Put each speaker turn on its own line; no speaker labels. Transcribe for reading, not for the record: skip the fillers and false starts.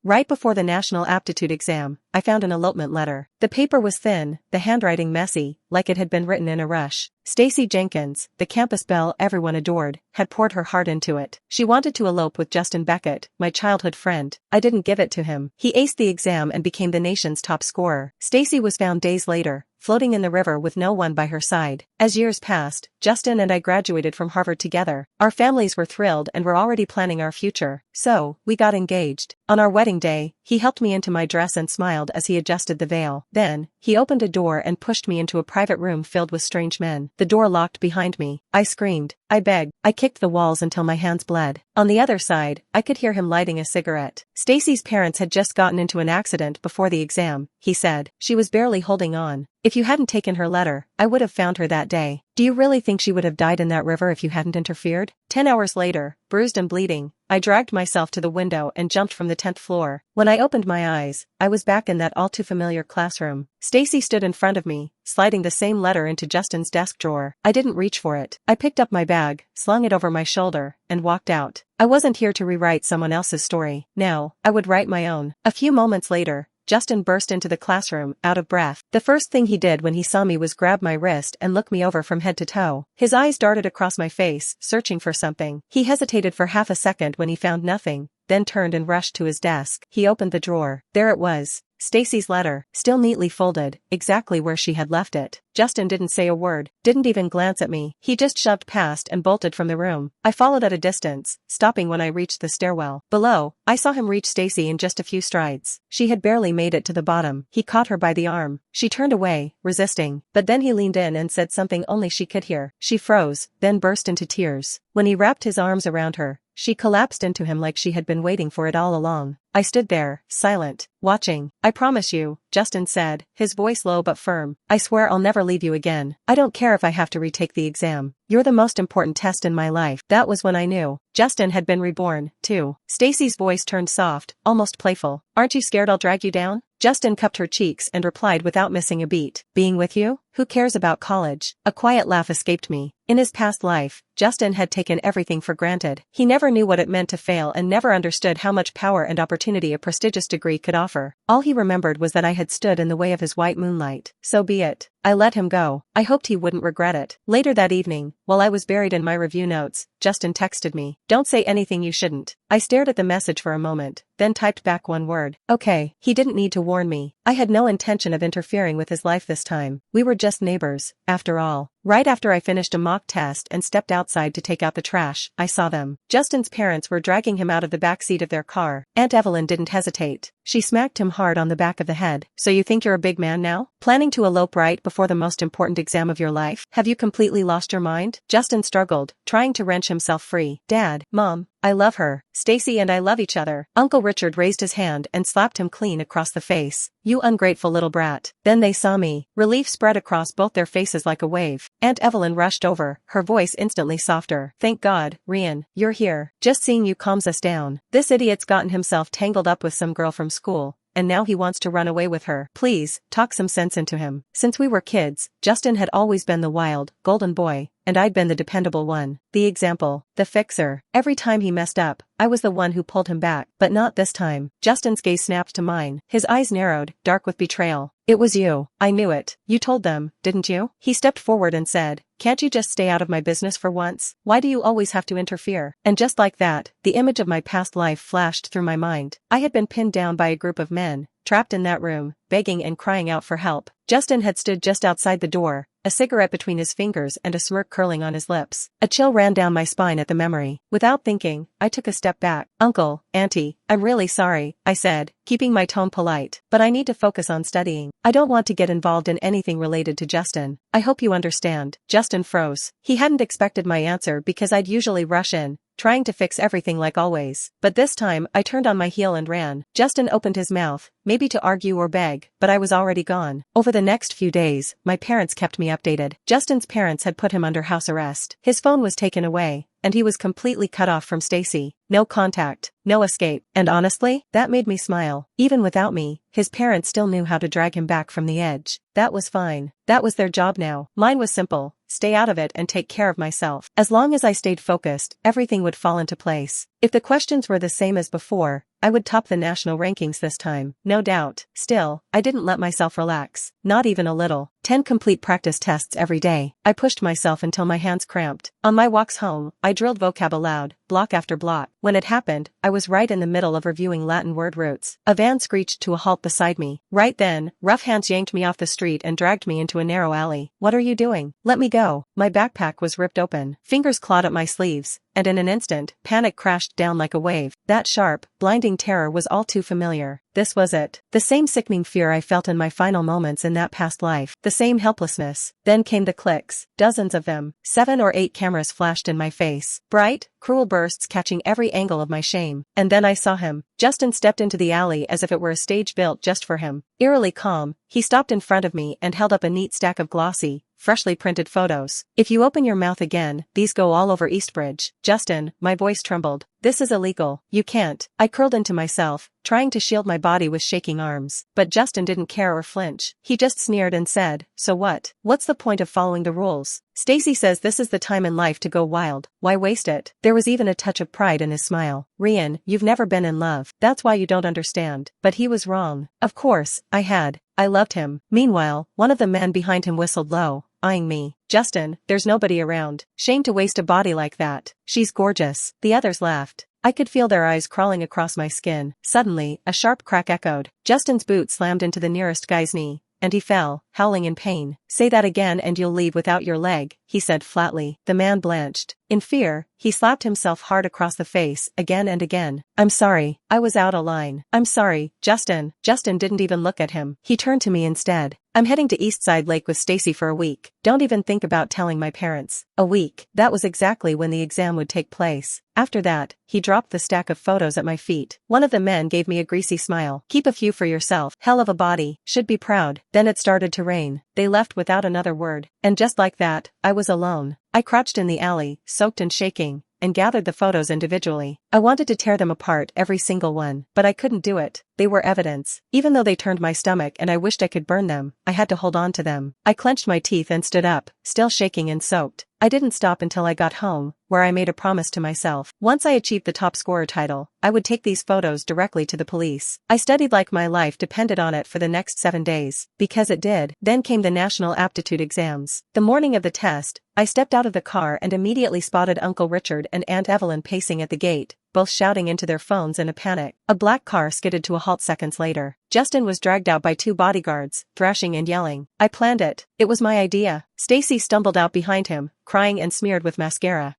Right before the national aptitude exam, I found an elopement letter. The paper was thin, the handwriting messy, like it had been written in a rush. Stacy Jenkins, the campus belle everyone adored, had poured her heart into it. She wanted to elope with Justin Beckett, my childhood friend. I didn't give it to him. He aced the exam and became the nation's top scorer. Stacy was found days later, floating in the river with no one by her side. As years passed, Justin and I graduated from Harvard together. Our families were thrilled and were already planning our future, so we got engaged. On our wedding day, he helped me into my dress and smiled as he adjusted the veil. Then, he opened a door and pushed me into a private room filled with strange men. The door locked behind me. I screamed. I begged. I kicked the walls until my hands bled. On the other side, I could hear him lighting a cigarette. Stacy's parents had just gotten into an accident before the exam, he said. She was barely holding on. If you hadn't taken her letter, I would have found her that day. Do you really think she would have died in that river if you hadn't interfered? 10 hours later, bruised and bleeding, I dragged myself to the window and jumped from the 10th floor. When I opened my eyes, I was back in that all-too-familiar classroom. Stacy stood in front of me, sliding the same letter into Justin's desk drawer. I didn't reach for it. I picked up my bag, slung it over my shoulder, and walked out. I wasn't here to rewrite someone else's story. Now, I would write my own. A few moments later, Justin burst into the classroom, out of breath. The first thing he did when he saw me was grab my wrist and look me over from head to toe. His eyes darted across my face, searching for something. He hesitated for half a second when he found nothing, then turned and rushed to his desk. He opened the drawer. There it was. Stacy's letter, still neatly folded, exactly where she had left it. Justin didn't say a word, didn't even glance at me. He just shoved past and bolted from the room. I followed at a distance, stopping when I reached the stairwell. Below, I saw him reach Stacy in just a few strides. She had barely made it to the bottom. He caught her by the arm. She turned away, resisting, but then he leaned in and said something only she could hear. She froze, then burst into tears. When he wrapped his arms around her, she collapsed into him like she had been waiting for it all along. I stood there, silent, watching. I promise you, Justin said, his voice low but firm. I swear I'll never leave you again. I don't care if I have to retake the exam. You're the most important test in my life. That was when I knew. Justin had been reborn, too. Stacy's voice turned soft, almost playful. Aren't you scared I'll drag you down? Justin cupped her cheeks and replied without missing a beat. Being with you? Who cares about college? A quiet laugh escaped me. In his past life, Justin had taken everything for granted. He never knew what it meant to fail and never understood how much power and opportunity a prestigious degree could offer. All he remembered was that I had stood in the way of his white moonlight. So be it. I let him go. I hoped he wouldn't regret it. Later that evening, while I was buried in my review notes, Justin texted me. Don't say anything you shouldn't. I stared at the message for a moment, then typed back one word. Okay. He didn't need to warn me. I had no intention of interfering with his life this time. We were just neighbors, after all. Right after I finished a mock test and stepped outside to take out the trash, I saw them. Justin's parents were dragging him out of the back seat of their car. Aunt Evelyn didn't hesitate. She smacked him hard on the back of the head. So you think you're a big man now? Planning to elope right before the most important exam of your life? Have you completely lost your mind? Justin struggled, trying to wrench himself free. Dad, Mom, I love her. Stacy and I love each other. Uncle Richard raised his hand and slapped him clean across the face. You ungrateful little brat. Then they saw me. Relief spread across both their faces like a wave. Aunt Evelyn rushed over, her voice instantly softer. Thank God, Rian, you're here. Just seeing you calms us down. This idiot's gotten himself tangled up with some girl from school, and now he wants to run away with her. Please, talk some sense into him. Since we were kids, Justin had always been the wild, golden boy, and I'd been the dependable one. The example, the fixer. Every time he messed up, I was the one who pulled him back, but not this time. Justin's gaze snapped to mine. His eyes narrowed, dark with betrayal. It was you. I knew it. You told them, didn't you? He stepped forward and said, can't you just stay out of my business for once? Why do you always have to interfere? And just like that, the image of my past life flashed through my mind. I had been pinned down by a group of men, trapped in that room, begging and crying out for help. Justin had stood just outside the door, a cigarette between his fingers and a smirk curling on his lips. A chill ran down my spine at the memory. Without thinking, I took a step back. Uncle, Auntie, I'm really sorry, I said, keeping my tone polite, but I need to focus on studying. I don't want to get involved in anything related to Justin. I hope you understand. Justin froze. He hadn't expected my answer because I'd usually rush in, trying to fix everything like always. But this time, I turned on my heel and ran. Justin opened his mouth, maybe to argue or beg, but I was already gone. Over the next few days, my parents kept me updated. Justin's parents had put him under house arrest. His phone was taken away, and he was completely cut off from Stacy. No contact, no escape. And honestly, that made me smile. Even without me, his parents still knew how to drag him back from the edge. That was fine. That was their job now. Mine was simple. Stay out of it and take care of myself. As long as I stayed focused, everything would fall into place. If the questions were the same as before, I would top the national rankings this time, no doubt. Still, I didn't let myself relax. Not even a little. 10 complete practice tests every day. I pushed myself until my hands cramped. On my walks home, I drilled vocab aloud, block after block. When it happened, I was right in the middle of reviewing Latin word roots. A van screeched to a halt beside me. Right then, rough hands yanked me off the street and dragged me into a narrow alley. "What are you doing? Let me go." My backpack was ripped open. Fingers clawed at my sleeves, and in an instant, panic crashed down like a wave. That sharp, blinding terror was all too familiar. This was it. The same sickening fear I felt in my final moments in that past life. The same helplessness. Then came the clicks. Dozens of them. 7 or 8 cameras flashed in my face. Bright, cruel bursts catching every angle of my shame. And then I saw him. Justin stepped into the alley as if it were a stage built just for him. Eerily calm, he stopped in front of me and held up a neat stack of glossy, freshly printed photos. "If you open your mouth again, these go all over Eastbridge." "Justin," my voice trembled. "This is illegal. You can't." I curled into myself, trying to shield my body with shaking arms. But Justin didn't care or flinch. He just sneered and said, "So what? What's the point of following the rules? Stacy says this is the time in life to go wild. Why waste it?" There was even a touch of pride in his smile. "Rian, you've never been in love. That's why you don't understand." But he was wrong. Of course, I had. I loved him. Meanwhile, one of the men behind him whistled low, eyeing me. "Justin, there's nobody around. Shame to waste a body like that. She's gorgeous." The others laughed. I could feel their eyes crawling across my skin. Suddenly, a sharp crack echoed. Justin's boot slammed into the nearest guy's knee, and he fell, howling in pain. "Say that again and you'll leave without your leg," he said flatly. The man blanched. In fear, he slapped himself hard across the face, again and again. "I'm sorry. I was out of line. I'm sorry, Justin." Justin didn't even look at him. He turned to me instead. "I'm heading to Eastside Lake with Stacy for a week. Don't even think about telling my parents." A week. That was exactly when the exam would take place. After that, he dropped the stack of photos at my feet. One of the men gave me a greasy smile. "Keep a few for yourself. Hell of a body. Should be proud." Then it started to rain. They left without another word. And just like that, I was alone. I crouched in the alley, soaked and shaking, and gathered the photos individually. I wanted to tear them apart, every single one, but I couldn't do it. They were evidence. Even though they turned my stomach and I wished I could burn them, I had to hold on to them. I clenched my teeth and stood up, still shaking and soaked. I didn't stop until I got home, where I made a promise to myself. Once I achieved the top scorer title, I would take these photos directly to the police. I studied like my life depended on it for the next 7 days. Because it did. Then came the national aptitude exams. The morning of the test, I stepped out of the car and immediately spotted Uncle Richard and Aunt Evelyn pacing at the gate, both shouting into their phones in a panic. A black car skidded to a halt seconds later. Justin was dragged out by 2 bodyguards, thrashing and yelling. "I planned it. It was my idea." Stacy stumbled out behind him, crying and smeared with mascara.